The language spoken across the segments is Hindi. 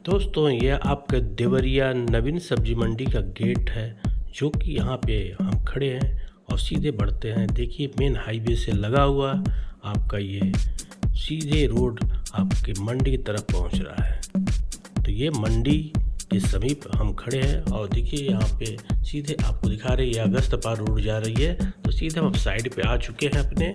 दोस्तों ये आपका देवरिया नवीन सब्जी मंडी का गेट है जो कि यहाँ पे हम खड़े हैं और सीधे बढ़ते हैं। देखिए मेन हाईवे से लगा हुआ आपका ये सीधे रोड आपके मंडी की तरफ पहुँच रहा है। तो ये मंडी के समीप हम खड़े हैं और देखिए यहाँ पे सीधे आपको दिखा रहे हैं ये अगस्त पार रोड जा रही है। तो सीधे हम साइड पे आ चुके हैं अपने,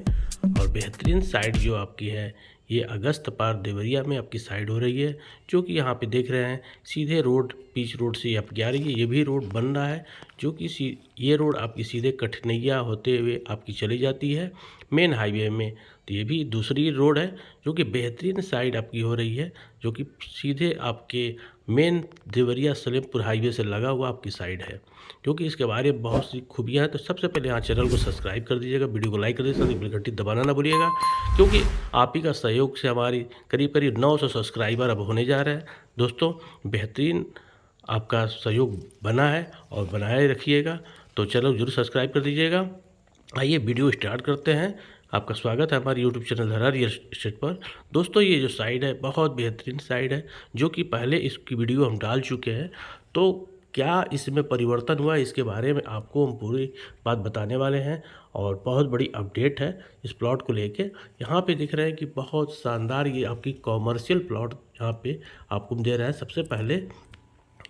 और बेहतरीन साइड जो आपकी है ये अगस्त पार देवरिया में आपकी साइड हो रही है, जो कि यहाँ पे देख रहे हैं सीधे रोड पीच रोड से आपकी आ रही है। ये भी रोड बन रहा है जो कि ये रोड आपकी सीधे कठनैया होते हुए आपकी चली जाती है मेन हाईवे में। तो ये भी दूसरी रोड है जो कि बेहतरीन साइड आपकी हो रही है, जो कि सीधे आपके मेन देवरिया सलेमपुर हाईवे से लगा हुआ आपकी साइड है, क्योंकि इसके बारे में बहुत सी खूबियाँ हैं। तो सबसे पहले यहाँ चैनल को सब्सक्राइब कर दीजिएगा, वीडियो को लाइक कर दीजिएगा, बेल घंटी दबाना ना भूलिएगा, क्योंकि आप ही का सहयोग से हमारी करीब करीब 900 सब्सक्राइबर अब होने जा रहे हैं। दोस्तों बेहतरीन आपका सहयोग बना है और बनाए रखिएगा, तो चैनल जरूर सब्सक्राइब कर दीजिएगा। आइए वीडियो स्टार्ट करते हैं। आपका स्वागत है हमारे यूट्यूब चैनल धरा रियल एस्टेट पर। दोस्तों ये जो साइड है बहुत बेहतरीन साइड है, जो कि पहले इसकी वीडियो हम डाल चुके हैं। तो क्या इसमें परिवर्तन हुआ इसके बारे में आपको हम पूरी बात बताने वाले हैं, और बहुत बड़ी अपडेट है इस प्लॉट को लेके। यहाँ पे दिख रहे हैं कि बहुत शानदार ये आपकी कॉमर्शियल प्लॉट यहाँ पे आपको दे रहा है। सबसे पहले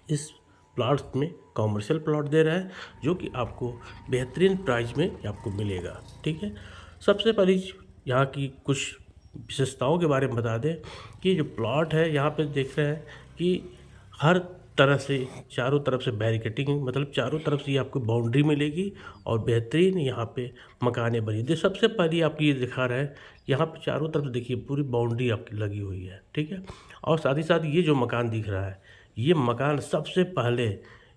इस प्लॉट में कॉमर्शियल प्लॉट दे रहा है जो कि आपको बेहतरीन प्राइस में आपको मिलेगा। ठीक है, सबसे पहले यहाँ की कुछ विशेषताओं के बारे में बता दें कि जो प्लॉट है यहाँ पे देख रहे हैं कि हर तरह से चारों तरफ से बैरिकेटिंग, मतलब चारों तरफ से ये आपको बाउंड्री मिलेगी और बेहतरीन यहाँ पे मकानें बनी। तो सबसे पहले आपकी ये दिखा रहा है यहाँ पे चारों तरफ देखिए पूरी बाउंड्री आपकी लगी हुई है। ठीक है, और साथ ही साथ ये जो मकान दिख रहा है ये मकान सबसे पहले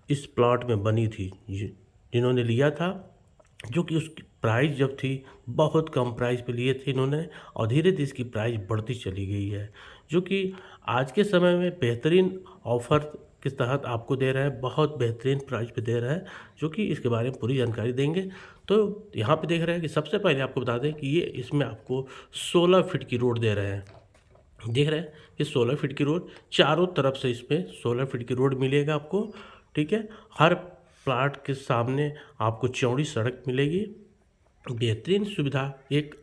इस प्लॉट में बनी थी जिन्होंने लिया था, जो कि उसकी प्राइस जब थी बहुत कम प्राइस पे लिए थे इन्होंने, और धीरे धीरे इसकी प्राइस बढ़ती चली गई है, जो कि आज के समय में बेहतरीन ऑफ़र के तहत आपको दे रहा है, बहुत बेहतरीन प्राइस पे दे रहा है, जो कि इसके बारे में पूरी जानकारी देंगे। तो यहाँ पे देख रहे हैं कि सबसे पहले आपको बता दें कि ये इसमें आपको 16 फीट की रोड दे रहे हैं। देख रहे हैं कि 16 फीट की रोड, चारों तरफ से इसमें 16 फीट की रोड मिलेगा आपको। ठीक है, हर प्लाट के सामने आपको चौड़ी सड़क मिलेगी, बेहतरीन सुविधा। एक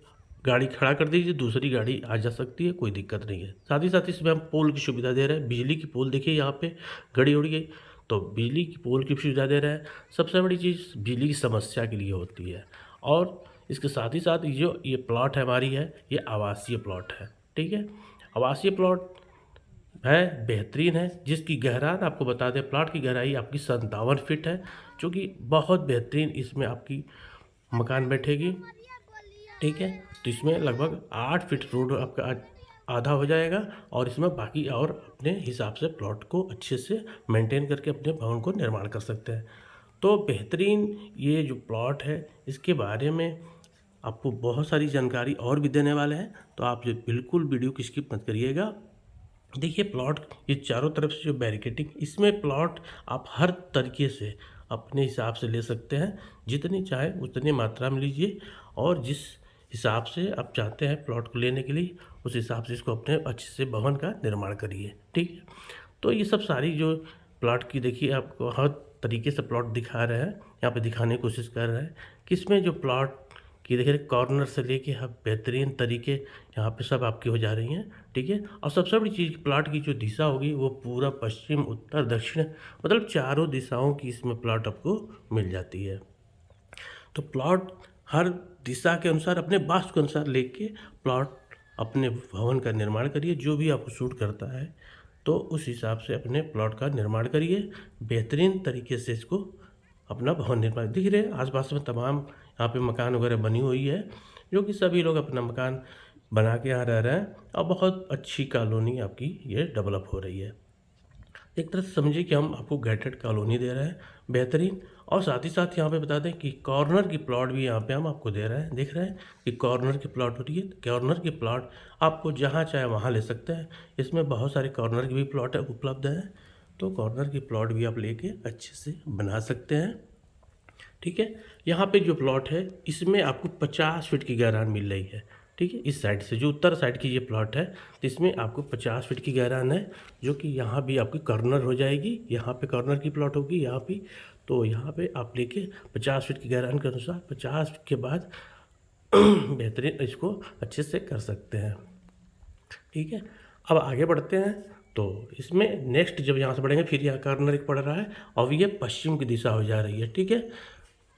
गाड़ी खड़ा कर दीजिए दूसरी गाड़ी आ जा सकती है, कोई दिक्कत नहीं है। साथ ही साथ इसमें हम पोल की सुविधा दे रहे हैं, बिजली की पोल देखिए यहाँ पे गड़ी उड़ गई, तो बिजली की पोल की सुविधा दे रहे हैं। सबसे बड़ी चीज़ बिजली की समस्या के लिए होती है। और इसके साथ ही साथ जो ये प्लॉट हमारी है ये आवासीय प्लॉट है। ठीक है, आवासीय प्लॉट है, बेहतरीन है, जिसकी गहराई आपको बता दें प्लॉट की गहराई आपकी 57 फीट है, जो कि बहुत बेहतरीन इसमें आपकी मकान बैठेगी। ठीक है, तो इसमें लगभग 8 फीट रोड आपका आधा हो जाएगा, और इसमें बाकी और अपने हिसाब से प्लॉट को अच्छे से मेंटेन करके अपने भवन को निर्माण कर सकते हैं। तो बेहतरीन ये जो प्लॉट है इसके बारे में आपको बहुत सारी जानकारी और भी देने वाले हैं, तो आप जो बिल्कुल वीडियो की स्किप मत करिएगा। देखिए प्लॉट ये चारों तरफ से जो बैरिकेटिंग, इसमें प्लॉट आप हर तरीके से अपने हिसाब से ले सकते हैं, जितनी चाहे उतनी मात्रा में लीजिए, और जिस हिसाब से आप चाहते हैं प्लॉट को लेने के लिए उस हिसाब से इसको अपने अच्छे से भवन का निर्माण करिए। ठीक है, तो ये सब सारी जो प्लॉट की देखिए आपको हर तरीके से प्लॉट दिखा रहे हैं, यहाँ पे दिखाने की कोशिश कर रहे हैं कि इसमें जो प्लॉट कि देखिए कॉर्नर से लेके हम बेहतरीन तरीके यहाँ पे सब आपकी हो जा रही हैं। ठीक है, और सबसे बड़ी चीज़ प्लॉट की जो दिशा होगी वो पूरा पश्चिम उत्तर दक्षिण, मतलब चारों दिशाओं की इसमें प्लॉट आपको मिल जाती है। तो प्लॉट हर दिशा के अनुसार अपने वास्तु के अनुसार लेके प्लॉट अपने भवन का निर्माण करिए, जो भी आपको सूट करता है तो उस हिसाब से अपने प्लॉट का निर्माण करिए, बेहतरीन तरीके से इसको अपना भवन निर्माण। दिख रहे आसपास में तमाम यहाँ पे मकान वगैरह बनी हुई है, जो कि सभी लोग अपना मकान बना के यहाँ रह रहे हैं, और बहुत अच्छी कॉलोनी आपकी ये डेवलप हो रही है। एक तरह से समझिए कि हम आपको गेटेड कॉलोनी दे रहे हैं बेहतरीन, और साथ ही साथ यहाँ पे बता दें कि कॉर्नर की प्लॉट भी यहाँ पे हम आपको दे रहे हैं। देख रहे हैं कि कॉर्नर की प्लॉट हो रही है, कॉर्नर की प्लॉट आपको जहाँ चाहे वहाँ ले सकते हैं। इसमें बहुत सारे कॉर्नर की भी प्लॉट है उपलब्ध है, तो कॉर्नर की प्लॉट भी आप लेके अच्छे से बना सकते हैं। ठीक है, यहाँ पे जो प्लॉट है इसमें आपको 50 फीट की गहराई मिल रही है। ठीक है। इस साइड से जो उत्तर साइड की ये प्लॉट है, तो इसमें आपको 50 फीट की गहरान है, जो कि यहाँ भी आपकी कॉर्नर हो जाएगी। यहाँ पे कॉर्नर की प्लॉट होगी यहाँ भी, तो यहाँ पे आप लेके 50 फीट की गहरान के अनुसार 50 फीट के बाद बेहतरीन इसको अच्छे से कर सकते हैं। ठीक है, अब आगे बढ़ते हैं। तो इसमें नेक्स्ट जब यहाँ से बढ़ेंगे, फिर यहाँ कॉर्नर एक पड़ रहा है और ये पश्चिम की दिशा हो जा रही है। ठीक है,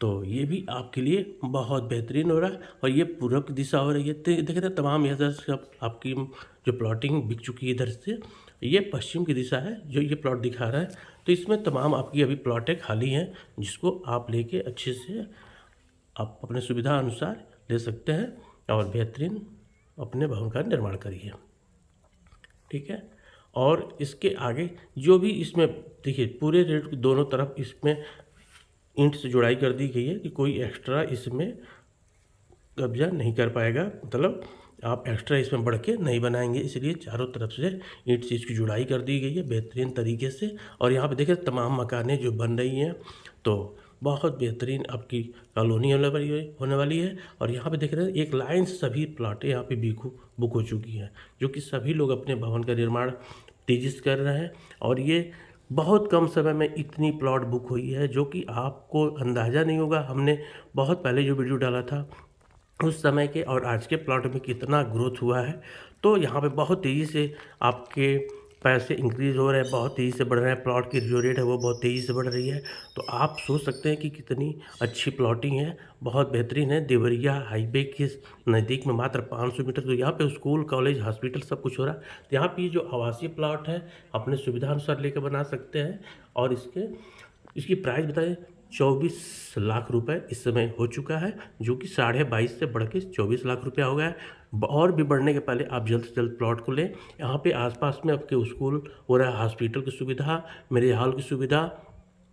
तो ये भी आपके लिए बहुत बेहतरीन हो रहा है और ये पूर्व की दिशा हो रही है। तो देखते हैं तमाम इधर से आपकी जो प्लॉटिंग बिक चुकी है इधर से, ये पश्चिम की दिशा है जो ये प्लॉट दिखा रहा है। तो इसमें तमाम आपकी अभी प्लॉटें खाली हैं, जिसको आप लेके अच्छे से आप अपने सुविधा अनुसार ले सकते हैं और बेहतरीन अपने भवन का निर्माण करिए। ठीक है, और इसके आगे जो भी इसमें देखिए पूरे रेट की दोनों तरफ इसमें ईंट से जुड़ाई कर दी गई है कि कोई एक्स्ट्रा इसमें कब्जा नहीं कर पाएगा, मतलब आप एक्स्ट्रा इसमें बढ़ के नहीं बनाएंगे, इसलिए चारों तरफ से ईंट से इसकी जुड़ाई कर दी गई है बेहतरीन तरीके से। और यहाँ पे देखिए तमाम मकानें जो बन रही हैं, तो बहुत बेहतरीन आपकी कॉलोनी होने वाली है। और यहाँ पे देख रहे हैं एक लाइन से सभी प्लाटें यहाँ पे बुक हो चुकी हैं, जो कि सभी लोग अपने भवन का निर्माण तेज़ी से कर रहे हैं। और ये बहुत कम समय में इतनी प्लॉट बुक हुई है, जो कि आपको अंदाज़ा नहीं होगा। हमने बहुत पहले जो वीडियो डाला था उस समय के और आज के प्लॉट में कितना ग्रोथ हुआ है। तो यहाँ पे बहुत तेज़ी से आपके पैसे इंक्रीज़ हो रहे हैं, बहुत तेज़ी से बढ़ रहे हैं, प्लॉट की जो रेट है वो बहुत तेज़ी से बढ़ रही है। तो आप सोच सकते हैं कि कितनी अच्छी प्लॉटिंग है, बहुत बेहतरीन है। देवरिया हाईवे के नज़दीक में मात्र 500 मीटर, तो यहाँ पे स्कूल कॉलेज हॉस्पिटल सब कुछ हो रहा है। तो यहाँ पे जो आवासीय प्लॉट है अपने सुविधा अनुसार लेकर बना सकते हैं। और इसकी प्राइस बताएं 24 लाख रुपए इस समय हो चुका है, जो कि 22.5 से बढ़ के 24 लाख रुपया हो गया है। और भी बढ़ने के पहले आप जल्द से जल्द प्लॉट को लें। यहाँ पे आसपास में आपके स्कूल हो रहा है, हॉस्पिटल की सुविधा, मेरे हॉल की सुविधा,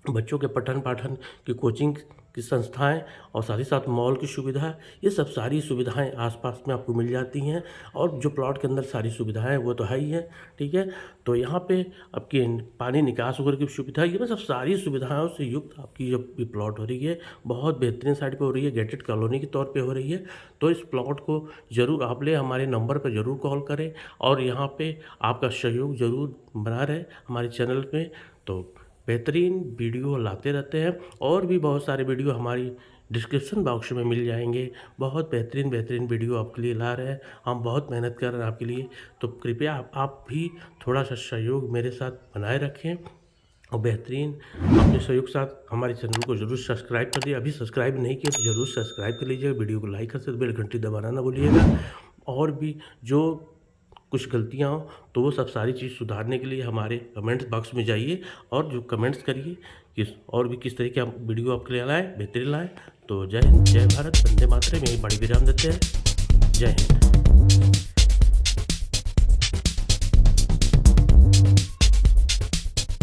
बच्चों के पठन पाठन की कोचिंग की संस्थाएं और साथ ही साथ मॉल की सुविधा, ये सब सारी सुविधाएं आसपास में आपको मिल जाती हैं। और जो प्लॉट के अंदर सारी सुविधाएं वो तो है ही है। ठीक है, तो यहाँ पे आपकी पानी निकास वगैरह की सुविधा, ये सब सारी सुविधाओं से युक्त आपकी जो प्लॉट हो रही है बहुत बेहतरीन साइड पे हो रही है, गेटेड कॉलोनी के तौर पे हो रही है। तो इस प्लॉट को ज़रूर आप ले, हमारे नंबर पर ज़रूर कॉल करें और यहाँ पे आपका सहयोग ज़रूर बना रहे हमारे चैनल पे। तो बेहतरीन वीडियो लाते रहते हैं और भी बहुत सारे वीडियो हमारी डिस्क्रिप्शन बॉक्स में मिल जाएंगे। बहुत बेहतरीन वीडियो आपके लिए ला रहे हैं, हम बहुत मेहनत कर रहे हैं आपके लिए। तो कृपया आप भी थोड़ा सा सहयोग मेरे साथ बनाए रखें और बेहतरीन अपने सहयोग के साथ हमारे चैनल को ज़रूर सब्सक्राइब कर दिए। अभी सब्सक्राइब नहीं किया तो ज़रूर सब्सक्राइब कर लीजिएगा, वीडियो को लाइक कर सकते, बेल घंटी दबाना ना भूलिएगा। और भी जो कुछ गलतियाँ हो तो वो सब सारी चीज़ सुधारने के लिए हमारे कमेंट्स बॉक्स में जाइए और जो कमेंट्स करिए किस और भी किस तरीके का वीडियो आपके लिए लाए, बेहतरीन लाए। तो जय हिंद, जय भारत, वंदे मातरम, यही बड़ी विराम देते हैं। जय हिंद।